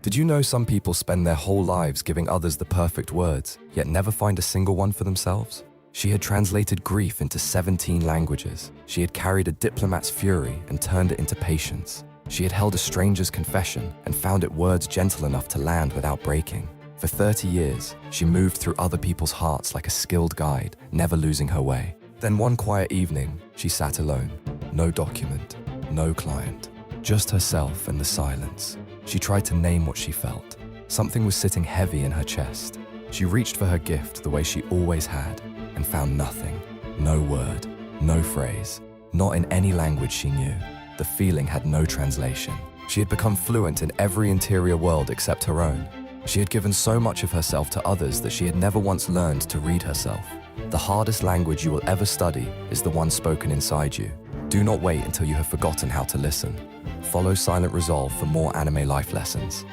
Did you know some people spend their whole lives giving others the perfect words, yet never find a single one for themselves? She had translated grief into 17 languages. She had carried a diplomat's fury and turned it into patience. She had held a stranger's confession and found it words gentle enough to land without breaking. For 30 years, she moved through other people's hearts like a skilled guide, never losing her way. Then one quiet evening, she sat alone. No document, no client, just herself and the silence. She tried to name what she felt. Something was sitting heavy in her chest. She reached for her gift the way she always had and found nothing. No word, no phrase, not in any language she knew. The feeling had no translation. She had become fluent in every interior world except her own. She had given so much of herself to others that she had never once learned to read herself. The hardest language you will ever study is the one spoken inside you. Do not wait until you have forgotten how to listen. Follow Silent Resolve for more anime life lessons.